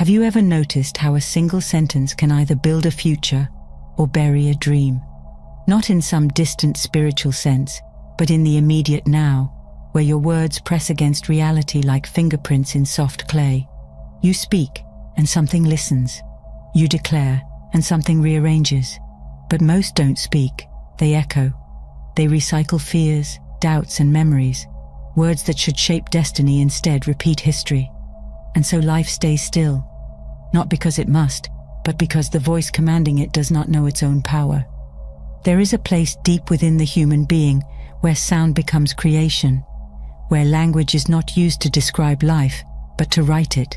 Have you ever noticed how a single sentence can either build a future or bury a dream? Not in some distant spiritual sense, but in the immediate now, where your words press against reality like fingerprints in soft clay. You speak, and something listens. You declare, and something rearranges. But most don't speak, they echo. They recycle fears, doubts, and memories. Words that should shape destiny instead repeat history. And so life stays still, not because it must, but because the voice commanding it does not know its own power. There is a place deep within the human being where sound becomes creation, where language is not used to describe life, but to write it.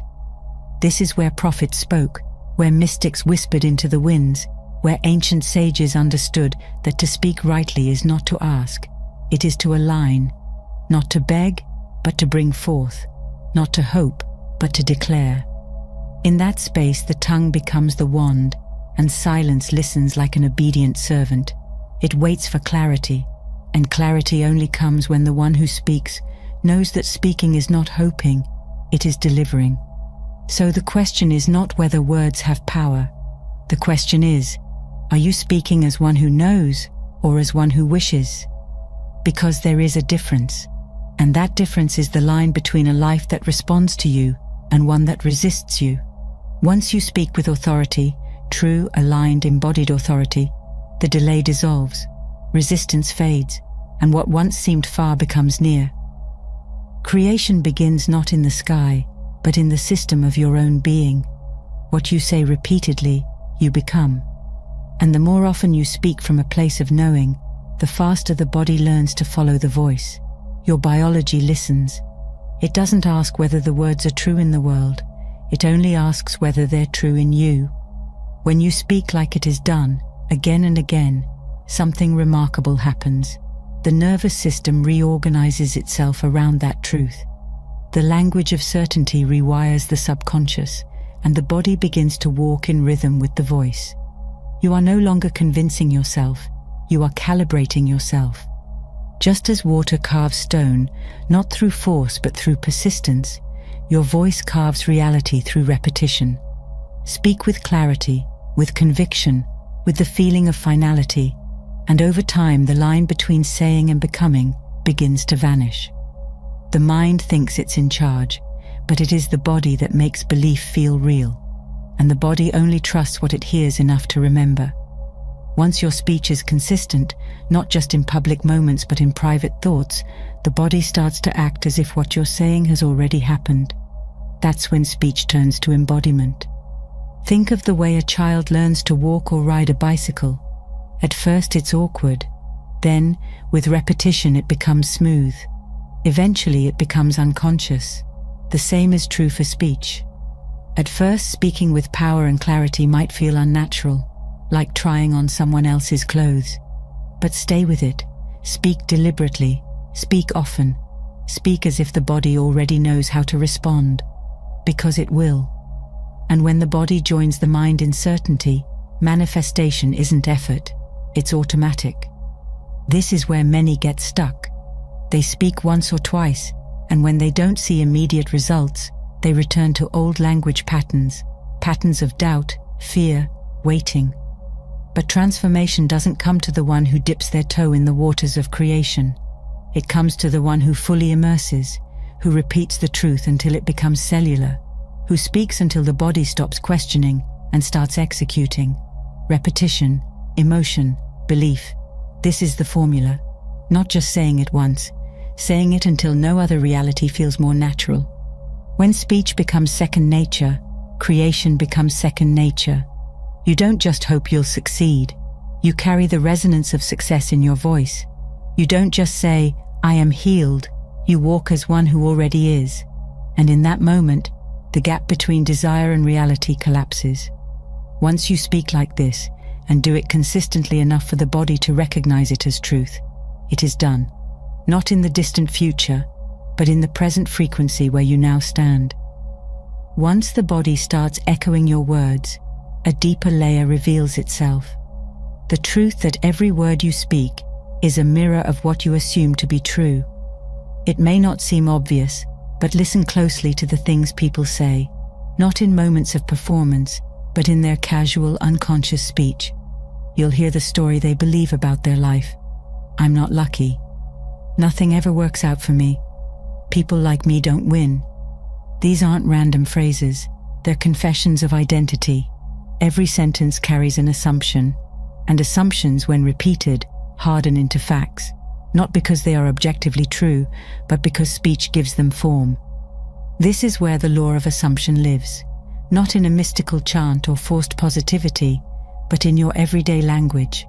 This is where prophets spoke, where mystics whispered into the winds, where ancient sages understood that to speak rightly is not to ask, it is to align, not to beg, but to bring forth, not to hope, but to declare. In that space, the tongue becomes the wand, and silence listens like an obedient servant. It waits for clarity, and clarity only comes when the one who speaks knows that speaking is not hoping, it is delivering. So the question is not whether words have power. The question is, are you speaking as one who knows or as one who wishes? Because there is a difference, and that difference is the line between a life that responds to you and one that resists you. Once you speak with authority, true, aligned, embodied authority, the delay dissolves, resistance fades, and what once seemed far becomes near. Creation begins not in the sky, but in the system of your own being. What you say repeatedly, you become. And the more often you speak from a place of knowing, the faster the body learns to follow the voice. Your biology listens. It doesn't ask whether the words are true in the world. It only asks whether they're true in you. When you speak like it is done, again and again, something remarkable happens. The nervous system reorganizes itself around that truth. The language of certainty rewires the subconscious, and the body begins to walk in rhythm with the voice. You are no longer convincing yourself, you are calibrating yourself. Just as water carves stone, not through force but through persistence, your voice carves reality through repetition. Speak with clarity, with conviction, with the feeling of finality, and over time the line between saying and becoming begins to vanish. The mind thinks it's in charge, but it is the body that makes belief feel real, and the body only trusts what it hears enough to remember. Once your speech is consistent, not just in public moments but in private thoughts, the body starts to act as if what you're saying has already happened. That's when speech turns to embodiment. Think of the way a child learns to walk or ride a bicycle. At first it's awkward. Then, with repetition, it becomes smooth. Eventually it becomes unconscious. The same is true for speech. At first, speaking with power and clarity might feel unnatural, like trying on someone else's clothes. But stay with it. Speak deliberately. Speak often. Speak as if the body already knows how to respond. Because it will. And when the body joins the mind in certainty, manifestation isn't effort, it's automatic. This is where many get stuck. They speak once or twice, and when they don't see immediate results, they return to old language patterns of doubt, fear, waiting. But transformation doesn't come to the one who dips their toe in the waters of creation. It comes to the one who fully immerses, who repeats the truth until it becomes cellular, who speaks until the body stops questioning and starts executing. Repetition, emotion, belief. This is the formula. Not just saying it once, saying it until no other reality feels more natural. When speech becomes second nature, creation becomes second nature. You don't just hope you'll succeed. You carry the resonance of success in your voice. You don't just say, "I am healed." You walk as one who already is. And in that moment, the gap between desire and reality collapses. Once you speak like this, and do it consistently enough for the body to recognize it as truth, it is done. Not in the distant future, but in the present frequency where you now stand. Once the body starts echoing your words, a deeper layer reveals itself. The truth that every word you speak is a mirror of what you assume to be true. It may not seem obvious, but listen closely to the things people say. not in moments of performance, but in their casual, unconscious speech. You'll hear the story they believe about their life. I'm not lucky. Nothing ever works out for me. People like me don't win. These aren't random phrases. They're confessions of identity. Every sentence carries an assumption, and assumptions, when repeated, harden into facts, not because they are objectively true, but because speech gives them form. This is where the law of assumption lives, not in a mystical chant or forced positivity, but in your everyday language.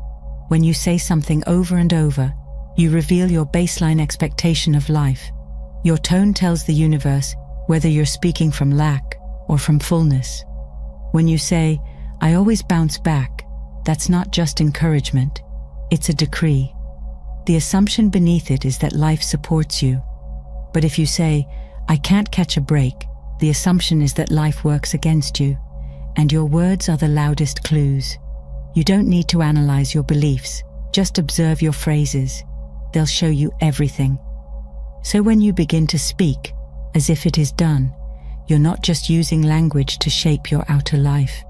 When you say something over and over, you reveal your baseline expectation of life. Your tone tells the universe whether you're speaking from lack or from fullness. When you say, "I always bounce back," that's not just encouragement, it's a decree. The assumption beneath it is that life supports you. But if you say, "I can't catch a break," the assumption is that life works against you, and your words are the loudest clues. You don't need to analyze your beliefs, just observe your phrases. They'll show you everything. So when you begin to speak, as if it is done, you're not just using language to shape your outer life.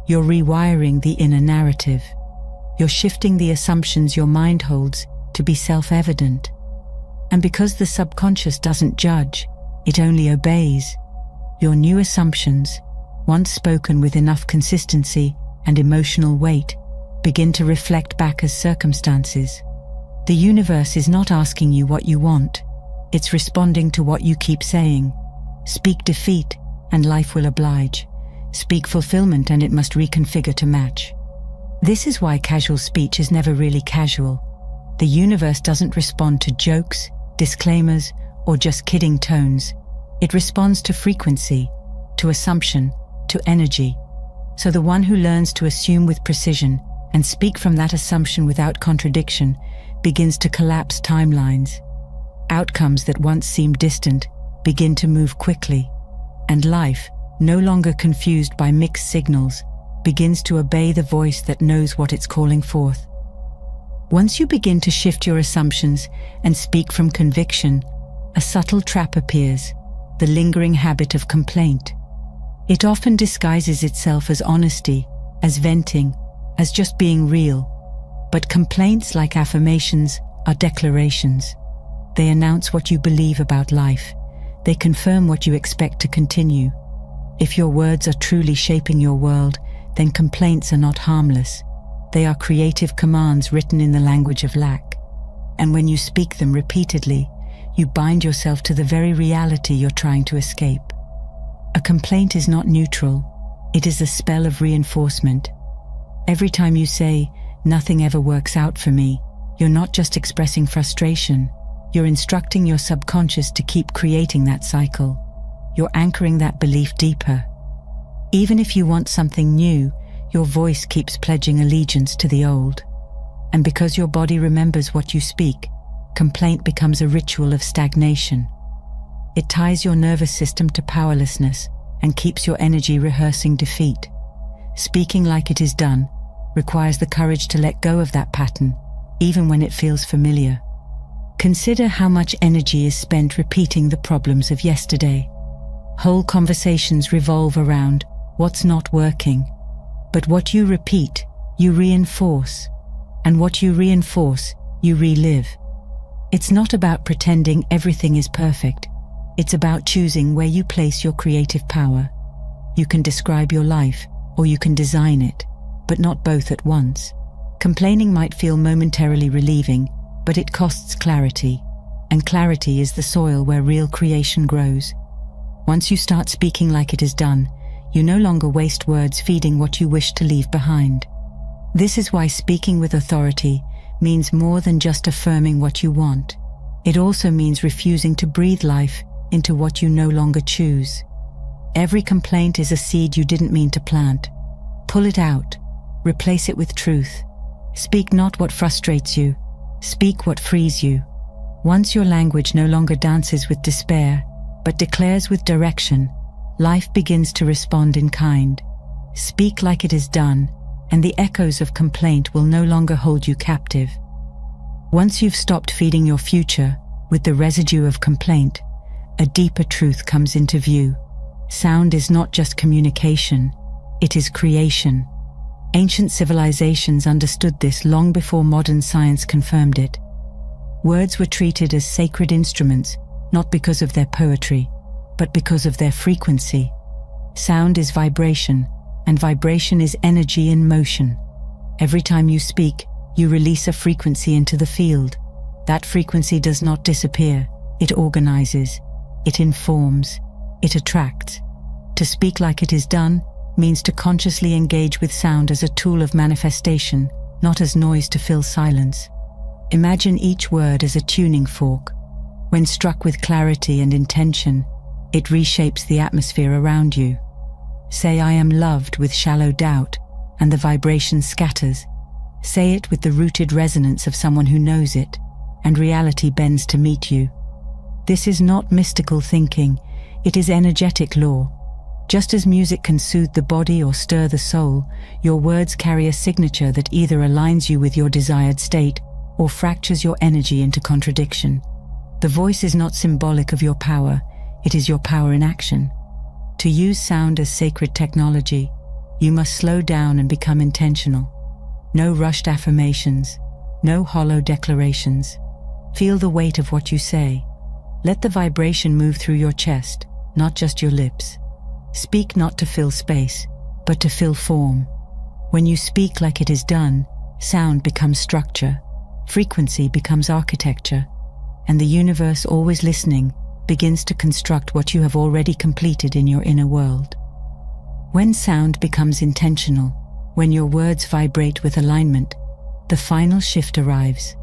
You're rewiring the inner narrative. You're shifting the assumptions your mind holds to be self-evident. And because the subconscious doesn't judge, it only obeys, your new assumptions, once spoken with enough consistency and emotional weight, begin to reflect back as circumstances. The universe is not asking you what you want. It's responding to what you keep saying. Speak defeat, and life will oblige. Speak fulfillment, and it must reconfigure to match. This is why casual speech is never really casual. The universe doesn't respond to jokes, disclaimers, or just kidding tones. It responds to frequency, to assumption, to energy. So the one who learns to assume with precision and speak from that assumption without contradiction begins to collapse timelines. Outcomes that once seemed distant begin to move quickly, and life, no longer confused by mixed signals, begins to obey the voice that knows what it's calling forth. Once you begin to shift your assumptions and speak from conviction, a subtle trap appears, the lingering habit of complaint. It often disguises itself as honesty, as venting, as just being real. But complaints, like affirmations, are declarations. They announce what you believe about life. They confirm what you expect to continue. If your words are truly shaping your world, then complaints are not harmless. They are creative commands written in the language of lack. And when you speak them repeatedly, you bind yourself to the very reality you're trying to escape. A complaint is not neutral. It is a spell of reinforcement. Every time you say, "Nothing ever works out for me," you're not just expressing frustration. You're instructing your subconscious to keep creating that cycle. You're anchoring that belief deeper. Even if you want something new, your voice keeps pledging allegiance to the old. And because your body remembers what you speak, complaint becomes a ritual of stagnation. It ties your nervous system to powerlessness and keeps your energy rehearsing defeat. Speaking like it is done requires the courage to let go of that pattern, even when it feels familiar. Consider how much energy is spent repeating the problems of yesterday. Whole conversations revolve around what's not working. But what you repeat, you reinforce. And what you reinforce, you relive. It's not about pretending everything is perfect. It's about choosing where you place your creative power. You can describe your life, or you can design it, but not both at once. Complaining might feel momentarily relieving, but it costs clarity, and clarity is the soil where real creation grows. Once you start speaking like it is done, you no longer waste words feeding what you wish to leave behind. This is why speaking with authority means more than just affirming what you want. It also means refusing to breathe life into what you no longer choose. Every complaint is a seed you didn't mean to plant. Pull it out. Replace it with truth. Speak not what frustrates you. Speak what frees you. Once your language no longer dances with despair, but declares with direction, life begins to respond in kind. Speak like it is done, and the echoes of complaint will no longer hold you captive. Once you've stopped feeding your future with the residue of complaint, a deeper truth comes into view. Sound is not just communication, it is creation. Ancient civilizations understood this long before modern science confirmed it. Words were treated as sacred instruments, not because of their poetry, but because of their frequency. Sound is vibration, and vibration is energy in motion. Every time you speak, you release a frequency into the field. That frequency does not disappear, it organizes, it informs, it attracts. To speak like it is done means to consciously engage with sound as a tool of manifestation, not as noise to fill silence. Imagine each word as a tuning fork. When struck with clarity and intention, it reshapes the atmosphere around you. Say "I am loved" with shallow doubt, and the vibration scatters. Say it with the rooted resonance of someone who knows it, and reality bends to meet you. This is not mystical thinking, it is energetic law. Just as music can soothe the body or stir the soul, your words carry a signature that either aligns you with your desired state or fractures your energy into contradiction. The voice is not symbolic of your power, it is your power in action. To use sound as sacred technology, you must slow down and become intentional. No rushed affirmations, no hollow declarations. Feel the weight of what you say. Let the vibration move through your chest, not just your lips. Speak not to fill space, but to fill form. When you speak like it is done, sound becomes structure, frequency becomes architecture, and the universe, always listening, begins to construct what you have already completed in your inner world. When sound becomes intentional, when your words vibrate with alignment, the final shift arrives.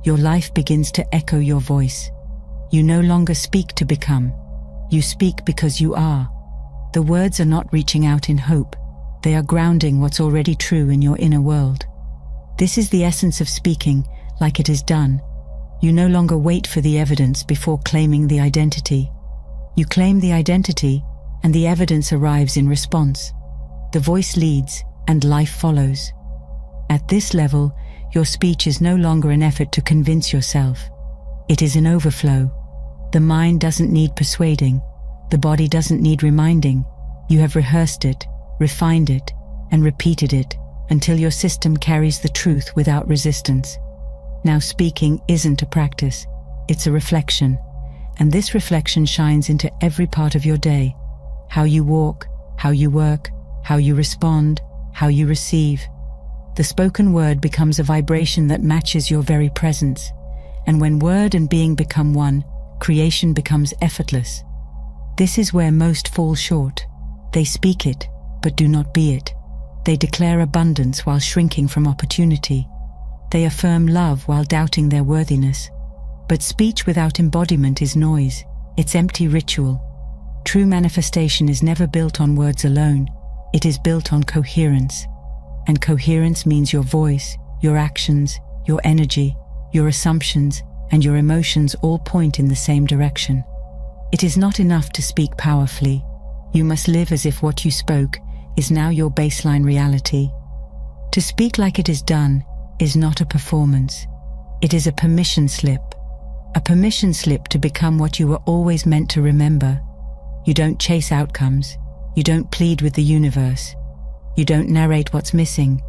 Your life begins to echo your voice. You no longer speak to become. You speak because you are. The words are not reaching out in hope. They are grounding what's already true in your inner world. This is the essence of speaking like it is done. You no longer wait for the evidence before claiming the identity. You claim the identity, and the evidence arrives in response. The voice leads, and life follows. At this level, your speech is no longer an effort to convince yourself. It is an overflow. The mind doesn't need persuading. The body doesn't need reminding. You have rehearsed it, refined it, and repeated it until your system carries the truth without resistance. Now speaking isn't a practice, it's a reflection, and this reflection shines into every part of your day. How you walk, how you work, how you respond, how you receive. The spoken word becomes a vibration that matches your very presence, and when word and being become one, creation becomes effortless. This is where most fall short. They speak it, but do not be it. They declare abundance while shrinking from opportunity. They affirm love while doubting their worthiness. But speech without embodiment is noise. It's empty ritual. True manifestation is never built on words alone. It is built on coherence. And coherence means your voice, your actions, your energy, your assumptions, and your emotions all point in the same direction. It is not enough to speak powerfully. You must live as if what you spoke is now your baseline reality. To speak like it is done is not a performance. It is a permission slip. A permission slip to become what you were always meant to remember. You don't chase outcomes. You don't plead with the universe. You don't narrate what's missing.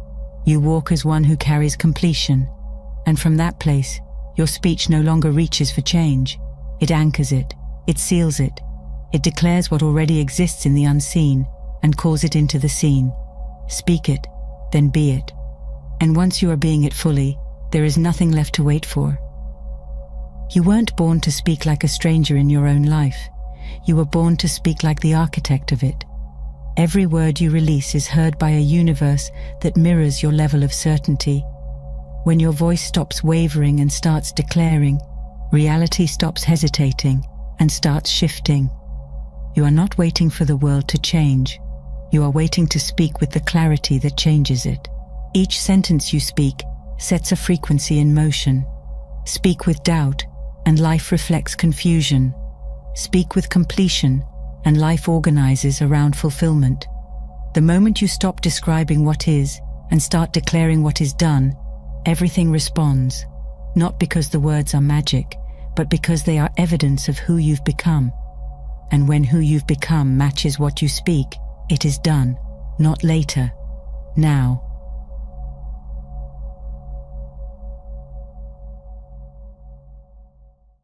You walk as one who carries completion. And from that place, your speech no longer reaches for change. It anchors it. It seals it. It declares what already exists in the unseen and calls it into the seen. Speak it, then be it. And once you are being it fully, there is nothing left to wait for. You weren't born to speak like a stranger in your own life. You were born to speak like the architect of it. Every word you release is heard by a universe that mirrors your level of certainty. When your voice stops wavering and starts declaring, reality stops hesitating and starts shifting. You are not waiting for the world to change. You are waiting to speak with the clarity that changes it. Each sentence you speak sets a frequency in motion. Speak with doubt, and life reflects confusion. Speak with completion, and life organizes around fulfillment. The moment you stop describing what is and start declaring what is done, everything responds, not because the words are magic, but because they are evidence of who you've become. And when who you've become matches what you speak, it is done, not later, now.